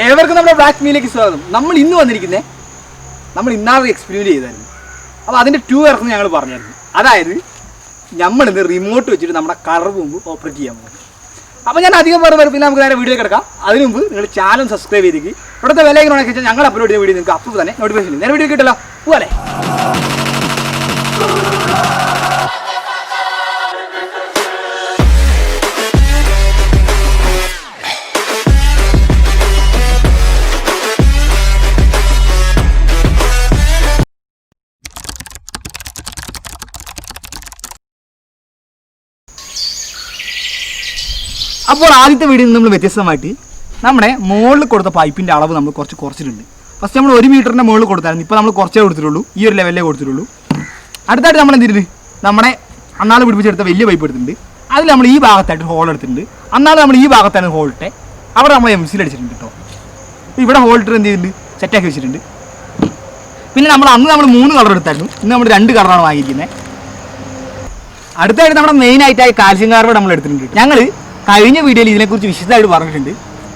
ഏവർക്കും നമ്മുടെ ബ്ലാക്ക് മീലേക്ക് സ്വാഗതം. നമ്മൾ ഇന്ന് വന്നിരിക്കുന്നത് നമ്മൾ ഇന്നാളെ എക്സ്പീരിയൻസ് ചെയ്തായിരുന്നു. അപ്പോൾ അതിൻ്റെ 2 ഇറക്കുന്ന ഞങ്ങൾ പറഞ്ഞായിരുന്നു. അതായത് നമ്മളിന്ന് റിമോട്ട് വെച്ചിട്ട് നമ്മുടെ കളർ മുമ്പ് ഓപ്പറേറ്റ് ചെയ്യാൻ പോകും. അപ്പോൾ ഞാൻ അധികം പറഞ്ഞ പിന്നെ നമുക്ക് നേരെ വീഡിയോ കിടക്കാം. അതിന് മുമ്പ് നിങ്ങൾ ചാനൽ സബ്സ്ക്രൈബ് ചെയ്തേക്ക്. ഇവിടുത്തെ വിലയൊക്കെ വെച്ചാൽ ഞങ്ങൾ അപ്ലോഡ് ചെയ്യുന്ന വീഡിയോ നിങ്ങൾക്ക് അപ്പോൾ തന്നെ നോട്ടിഫിക്കേഷൻ നേരെ വീഡിയോ കിട്ടല്ലോ പോലെ. അപ്പോൾ ആദ്യത്തെ വീഡിയോയിൽ നമ്മൾ വ്യത്യസ്തമായിട്ട് നമ്മുടെ മുകളിൽ കൊടുത്ത പൈപ്പിൻ്റെ അളവ് നമ്മൾ കുറച്ചിട്ടുണ്ട്. ഫസ്റ്റ് നമ്മൾ 1 മീറ്ററിൻ്റെ മുകളിൽ കൊടുത്തായിരുന്നു. ഇപ്പോൾ നമ്മൾ കുറച്ചേ കൊടുത്തിട്ടുള്ളൂ, ഈ ഒരു ലെവലിലേ കൊടുത്തിട്ടുള്ളൂ. അടുത്തായിട്ട് നമ്മൾ എന്തിട്ടുണ്ട്, നമ്മുടെ അന്നാൾ പിടിപ്പിച്ചെടുത്ത വലിയ പൈപ്പ് എടുത്തിട്ടുണ്ട്. അതിൽ നമ്മൾ ഈ ഭാഗത്തായിട്ട് ഹോൾ എടുത്തിട്ടുണ്ട്. അന്നാൾ നമ്മൾ ഈ ഭാഗത്താണ് ഹോൾ ഇട്ടേ, അവിടെ നമ്മൾ MC അടിച്ചിട്ടുണ്ട് കേട്ടോ. ഇവിടെ ഹോൾ ഇട്ട് എന്ത് ചെയ്തിട്ടുണ്ട്, സെറ്റാക്കി വെച്ചിട്ടുണ്ട്. പിന്നെ നമ്മൾ 3 കളർ എടുത്തായിരുന്നു, ഇന്ന് നമ്മൾ 2 കളറാണ് വാങ്ങിയിരിക്കുന്നത്. അടുത്തായിട്ട് നമ്മുടെ മെയിനായിട്ടായി കാൽസ്യം കാർബൈഡ് നമ്മൾ എടുത്തിട്ടുണ്ട്. ഞങ്ങൾ കഴിഞ്ഞ വീഡിയോയിൽ ഇതിനെക്കുറിച്ച് വിശദമായിട്ട് പറഞ്ഞിട്ടുണ്ട്.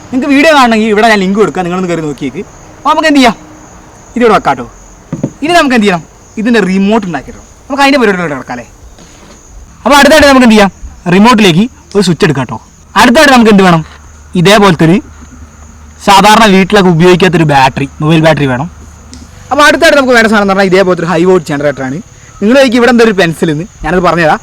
നിങ്ങൾക്ക് വീഡിയോ കാണണമെങ്കിൽ ഇവിടെ ഞാൻ ലിങ്ക് കൊടുക്കാം, നിങ്ങളൊന്ന് കയറി നോക്കിയേക്ക്. അപ്പോൾ നമുക്ക് എന്ത് ചെയ്യാം, ഇതിവിടെ വെക്കാം കേട്ടോ. ഇനി നമുക്ക് എന്ത് ചെയ്യണം, ഇതിൻ്റെ റിമോട്ട് ഉണ്ടാക്കിയിട്ടോ. നമുക്ക് അതിൻ്റെ പരിപാടിയിലൂടെ കിടക്കാമല്ലേ. അപ്പോൾ അടുത്തായിട്ട് നമുക്ക് എന്ത് ചെയ്യാം, റിമോട്ടിലേക്ക് ഒരു സ്വിച്ച് എടുക്കാം കേട്ടോ. അടുത്തായിട്ട് നമുക്ക് എന്ത് വേണം, ഇതേപോലത്തെ ഒരു സാധാരണ വീട്ടിലൊക്കെ ഉപയോഗിക്കാത്തൊരു ബാറ്ററി, മൊബൈൽ ബാറ്ററി വേണം. അപ്പോൾ അടുത്തായിട്ട് നമുക്ക് വേണ്ട സാധനം എന്ന് പറഞ്ഞാൽ ഇതേപോലത്തെ ഒരു ഹൈ വോൾട്ട് ജനറേറ്ററാണ്. നിങ്ങളിലേക്ക് ഇവിടെ എന്തൊരു പെൻസിലെന്ന് ഞാനത് പറഞ്ഞുതരാം.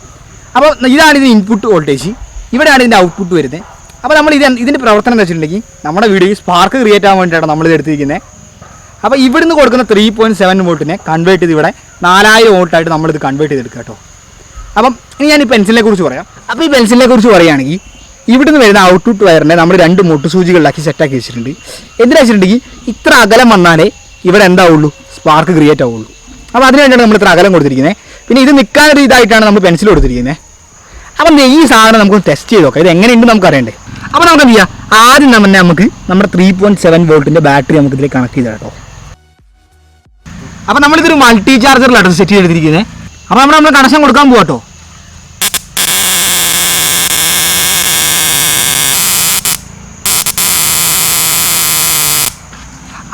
അപ്പോൾ ഇതാണ് ഇതിന് ഇൻപുട്ട് വോൾട്ടേജ്, ഇവിടെയാണ് ഇതിൻ്റെ ഔട്ട്പുട്ട് വരുന്നത്. അപ്പോൾ നമ്മൾ ഇതിൻ്റെ പ്രവർത്തനം എന്ന് വെച്ചിട്ടുണ്ടെങ്കിൽ നമ്മുടെ വീഡിയോയിൽ സ്പാർക്ക് ക്രിയേറ്റ് ആകാൻ വേണ്ടിയിട്ടാണ് നമ്മളിത് എടുത്തിരിക്കുന്നത്. അപ്പോൾ ഇവിടുന്ന് കൊടുക്കുന്ന 3.7 വോൾട്ടിനെ കൺവേർട്ട് ചെയ്ത് ഇവിടെ 4000 വോൾട്ടായിട്ട് നമ്മളിത് കൺവേർട്ട് ചെയ്തെടുക്കുക കേട്ടോ. അപ്പം ഇനി ഞാൻ ഈ പെൻസിലിനെ കുറിച്ച് പറയാം. അപ്പോൾ ഈ പെൻസിലിനെ കുറിച്ച് പറയുകയാണെങ്കിൽ ഇവിടുന്ന് വരുന്ന ഔട്ട്പുട്ട് വയറിനെ നമ്മൾ 2 മുട്ട് സൂചികളിലാക്കി സെറ്റാക്കി വെച്ചിട്ടുണ്ട്. എന്തിനാ വെച്ചിട്ടുണ്ടെങ്കിൽ ഇത്ര അകലം വന്നാലേ ഇവിടെ എന്താവുള്ളൂ, സ്പാർക്ക് ക്രിയേറ്റ് ആവുള്ളൂ. അപ്പോൾ അതിന് വേണ്ടിയാണ് നമ്മൾ ഇത്ര അകലം കൊടുത്തിരിക്കുന്നത്. പിന്നെ ഇത് നിൽക്കാനൊരു ഇതായിട്ടാണ് നമ്മൾ പെൻസിൽ കൊടുത്തിരിക്കുന്നത്. അപ്പം ഈ സാധനം നമുക്ക് ടെസ്റ്റ് ചെയ്ത് നോക്കാം, ഇത് എങ്ങനെയുണ്ട് നമുക്ക് അറിയണ്ടേ. അപ്പോൾ നമുക്ക് എന്ത് ചെയ്യാം, ആദ്യം തന്നെ നമുക്ക് നമ്മുടെ 3.7 വോൾട്ടിൻ്റെ ബാറ്ററി നമുക്ക് ഇതിലേക്ക് കണക്ട് ചെയ്താൽ കേട്ടോ. അപ്പോൾ നമ്മളിതൊരു മൾട്ടി ചാർജറിലാണ് സെറ്റ് ചെയ്തെടുത്തിരിക്കുന്നത്. അപ്പോൾ നമ്മൾ കണക്ഷൻ കൊടുക്കാൻ പോകാം കേട്ടോ.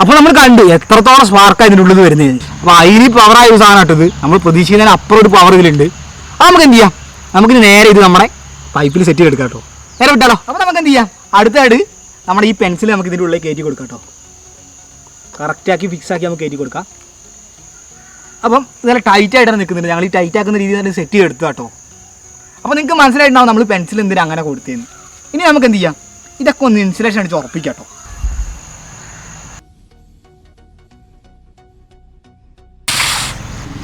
അപ്പോൾ നമ്മൾ കണ്ടു എത്രത്തോളം സ്പാർക്കാണ് ഇതിൻ്റെ ഉള്ളിൽ വരുന്നത്. അപ്പോൾ അതിന് പവറായ ഒരു സാധനം ഇട്ടത് നമ്മൾ പ്രതീക്ഷിക്കുന്നതിന് അപ്പുറം ഒരു പവർ ഇതിലുണ്ട്. അപ്പോൾ നമുക്ക് എന്ത് ചെയ്യാം, നമുക്കിത് നേരെ ഇത് നമ്മുടെ പൈപ്പിൽ സെറ്റ് ചെയ്തെടുക്കാം കേട്ടോ. നേരെ വിട്ടാലോ. അപ്പോൾ നമുക്ക് എന്ത് ചെയ്യാം, അടുത്തായിട്ട് നമ്മുടെ ഈ പെൻസിൽ നമുക്ക് ഇതിൻ്റെ ഉള്ളിൽ കയറ്റി കൊടുക്കാം കേട്ടോ. കറക്റ്റാക്കി ഫിക്സാക്കി നമുക്ക് കയറ്റി കൊടുക്കാം. അപ്പം ഇതെല്ലാം ടൈറ്റായിട്ടാണ് നിൽക്കുന്നുണ്ട്. ഞങ്ങൾ ഈ ടൈറ്റ് ആക്കുന്ന രീതിയിൽ തന്നെ സെറ്റ് ചെയ്തെടുത്തു കേട്ടോ. അപ്പോൾ നിങ്ങൾക്ക് മനസ്സിലായിട്ടുണ്ടാവും നമ്മൾ പെൻസിൽ എന്തിനാ അങ്ങനെ കൊടുത്തതെന്ന്. ഇനി നമുക്ക് എന്ത് ചെയ്യാം, ഇതൊക്കെ ഒന്ന് ഇൻസുലേഷൻ അടിച്ച് ഉറപ്പിക്കാം കേട്ടോ.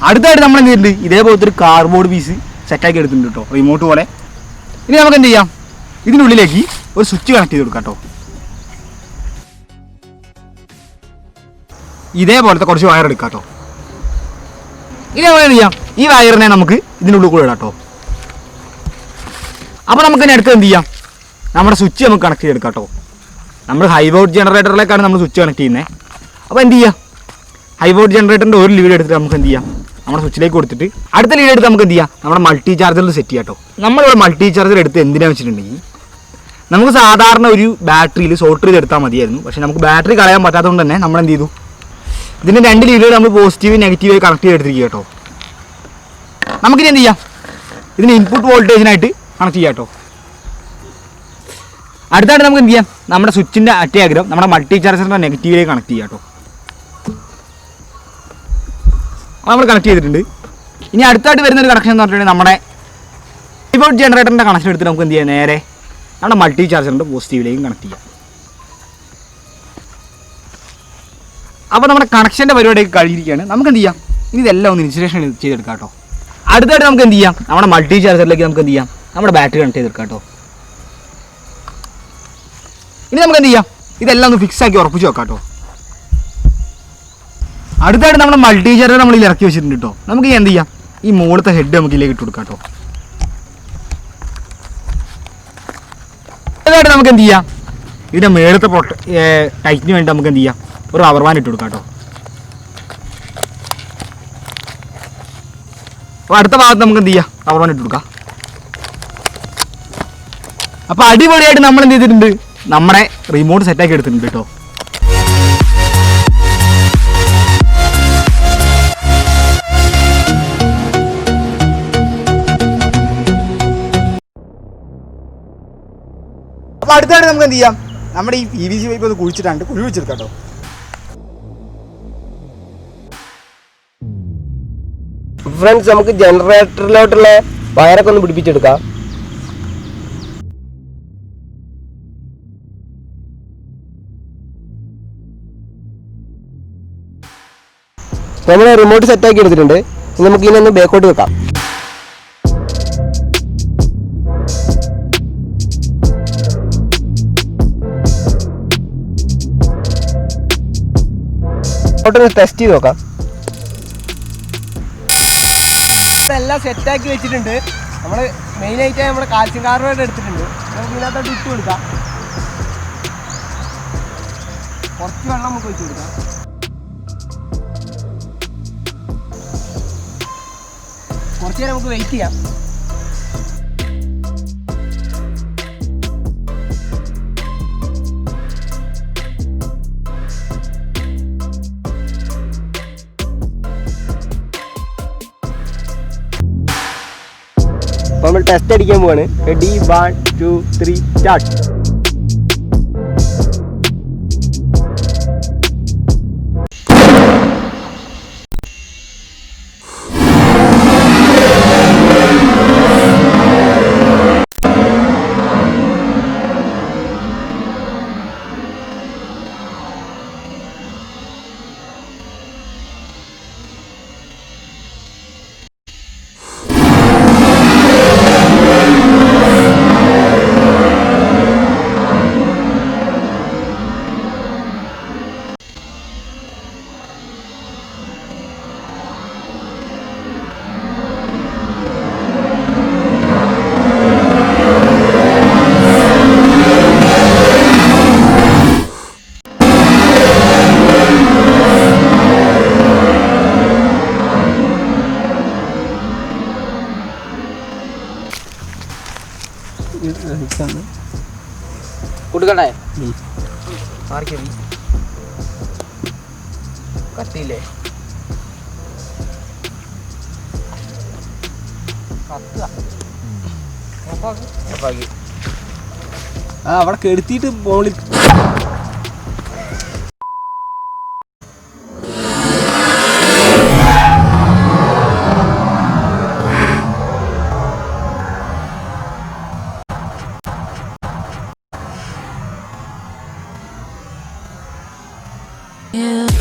അടുത്തായിട്ട് നമ്മൾ എന്ത് ചെയ്യുന്നുണ്ട്, ഇതേപോലത്തെ ഒരു കാർഡ്ബോർഡ് പീസ് സെറ്റാക്കി എടുത്തിട്ടുണ്ട് കേട്ടോ, റിമോട്ട് പോലെ. ഇനി നമുക്ക് എന്ത് ചെയ്യാം, ഇതിനുള്ളിലേക്ക് ഒരു സ്വിച്ച് കണക്ട് ചെയ്ത് കൊടുക്കാം കേട്ടോ. ഇതേപോലത്തെ കുറച്ച് വയർ എടുക്കാം കേട്ടോ. ഇനി നമുക്ക് എന്ത് ചെയ്യാം, ഈ വയറിനെ നമുക്ക് ഇതിനുള്ളിൽ കൂടെ ഇടാം കേട്ടോ. അപ്പോൾ നമുക്ക് ഇനി അടുത്ത് എന്ത് ചെയ്യാം, നമ്മുടെ സ്വിച്ച് നമുക്ക് കണക്ട് ചെയ്തെടുക്കാം കേട്ടോ. നമ്മൾ ഹൈ വോൾട്ട് ജനറേറ്ററിലേക്കാണ് നമ്മൾ സ്വിച്ച് കണക്ട് ചെയ്യുന്നത്. അപ്പോൾ എന്ത് ചെയ്യാം, ഹൈ വോൾട്ട് ജനറേറ്ററിൻ്റെ ഒരു ലീഡ് എടുത്തിട്ട് നമുക്ക് എന്ത് ചെയ്യാം, നമ്മുടെ സ്വിച്ചിലേക്ക് കൊടുത്തിട്ട് അടുത്ത ലീഡ് എടുത്ത് നമുക്ക് എന്ത് ചെയ്യാം, നമ്മുടെ മൾട്ടി ചാർജറിൽ സെറ്റ് ചെയ്യാം കേട്ടോ. നമ്മളിവിടെ മൾട്ടി ചാർജർ എടുത്ത് എന്തിനാണെന്ന് വെച്ചിട്ടുണ്ടെങ്കിൽ നമുക്ക് സാധാരണ ഒരു ബാറ്ററിയിൽ സോൾട്ടർ ചെയ്തെടുത്താൽ മതിയായിരുന്നു. പക്ഷേ നമുക്ക് ബാറ്ററി കളയാൻ പറ്റാത്തതുകൊണ്ട് തന്നെ നമ്മൾ എന്ത് ചെയ്തു, ഇതിൻ്റെ 2 ലീഡുകൾ നമ്മൾ പോസിറ്റീവ് നെഗറ്റീവായി കണക്ട് ചെയ്തെടുത്തിരിക്കുക കേട്ടോ. നമുക്കിനി എന്ത് ചെയ്യാം, ഇതിന് ഇൻപുട്ട് വോൾട്ടേജിനായിട്ട് കണക്ട് ചെയ്യാം കേട്ടോ. അടുത്തായിട്ട് നമുക്ക് എന്ത് ചെയ്യാം, നമ്മുടെ സ്വിച്ചിൻ്റെ അറ്റേ അഗ്രം നമ്മുടെ മൾട്ടി ചാർജറിൻ്റെ നെഗറ്റീവിലേക്ക് കണക്ട് ചെയ്യാം കേട്ടോ. നമ്മൾ കണക്ട് ചെയ്തിട്ടുണ്ട്. ഇനി അടുത്തായിട്ട് വരുന്നൊരു കണക്ഷൻ എന്ന് പറഞ്ഞിട്ടുണ്ടെങ്കിൽ നമ്മുടെ റിമോട്ട് ജനറേറ്ററിൻ്റെ കണക്ഷൻ എടുത്തിട്ട് നമുക്ക് എന്ത് ചെയ്യാം, നേരെ നമ്മുടെ മൾട്ടി ചാർജറിൻ്റെ പോസിറ്റീവിലേക്കും കണക്ട് ചെയ്യാം. അപ്പോൾ നമ്മുടെ കണക്ഷൻ്റെ പരിപാടിയൊക്കെ കഴിഞ്ഞിരിക്കുകയാണ്. നമുക്ക് എന്ത് ചെയ്യാം, ഇനി ഇതെല്ലാം ഒന്ന് ഇൻസുലേഷൻ ചെയ്തെടുക്കാം കേട്ടോ. അടുത്തായിട്ട് നമുക്ക് എന്ത് ചെയ്യാം, നമ്മുടെ മൾട്ടി ചാർജറിലേക്ക് നമുക്ക് എന്ത് ചെയ്യാം, നമ്മുടെ ബാറ്ററി കണക്ട് ചെയ്തെടുക്കാം കേട്ടോ. ഇനി നമുക്ക് എന്ത് ചെയ്യാം, ഇതെല്ലാം ഒന്ന് ഫിക്സാക്കി ഉറപ്പിച്ച് വെക്കാം കേട്ടോ. അടുത്തായിട്ട് നമ്മുടെ മൾട്ടി ചാർജർ നമ്മൾ ഇതിൽ ഇറക്കി വെച്ചിട്ടുണ്ട് കേട്ടോ. നമുക്ക് എന്ത് ചെയ്യാം, ഈ മുകളിലത്തെ ഹെഡ് നമുക്ക് ഇതിലേക്ക് ഇട്ട് കൊടുക്കാം കേട്ടോ. അടുത്തായിട്ട് നമുക്ക് എന്ത് ചെയ്യാം, ഇതിൻ്റെ മേളത്തെ ടൈറ്റിന് വേണ്ടി നമുക്ക് എന്ത് ചെയ്യാം, ഒരു റബ്ബർ ബാൻഡ് ഇട്ട് കൊടുക്കാം കേട്ടോ. അപ്പോൾ അടുത്ത ഭാഗത്ത് നമുക്ക് എന്ത് ചെയ്യാം, റബ്ബർ ബാൻഡ് ഇട്ട് കൊടുക്കാം. അപ്പോൾ അടിപൊളിയായിട്ട് നമ്മൾ എന്ത് ചെയ്തിട്ടുണ്ട്, നമ്മുടെ റിമോട്ട് സെറ്റാക്കി എടുത്തിട്ടുണ്ട് കേട്ടോ. അപ്പോൾ അടുത്തായിട്ട് നമുക്ക് എന്ത് ചെയ്യാം, നമ്മുടെ ഈ PVC പൈപ്പ് ഒന്ന് കുഴിച്ചിട്ടാണ്ട് കുഴി വെച്ചെടുക്കാം കേട്ടോ. ഫ്രണ്ട്സ്, നമുക്ക് ജനറേറ്ററിലോട്ടുള്ള വയറൊക്കെ ഒന്ന് പിടിപ്പിച്ചെടുക്കാം. നമ്മൾ റിമോട്ട് സെറ്റാക്കി എടുത്തിട്ടുണ്ട്. നമുക്ക് ഇതിനൊന്ന് ബാക്കോട്ട് വെക്കാം. ടെസ്റ്റ് ചെയ്ത് നോക്കാം. എല്ലാം സെറ്റാക്കി വെച്ചിട്ടുണ്ട്. നമ്മൾ മെയിനായിട്ട് നമ്മുടെ കാൽസ്യം കാർബണേറ്റ് എടുത്തിട്ടുണ്ട്. നമുക്ക് ഇതിനകത്തോട്ട് ഇട്ട് കൊടുക്കാം. കുറച്ച് വെള്ളം നമുക്ക് ഒഴിച്ച് കൊടുക്കാം. കുറച്ച് നേരം നമുക്ക് വെയിറ്റ് ചെയ്യാം. അപ്പോൾ നമ്മൾ ടെസ്റ്റ് അടിക്കാൻ പോവാണ്. Ready, 1 2 3 start. കൊടുക്കണ്ടേ? കത്തിയില്ലേ? അവിടെ കെടുത്തിട്ട് മോളിൽ Yeah.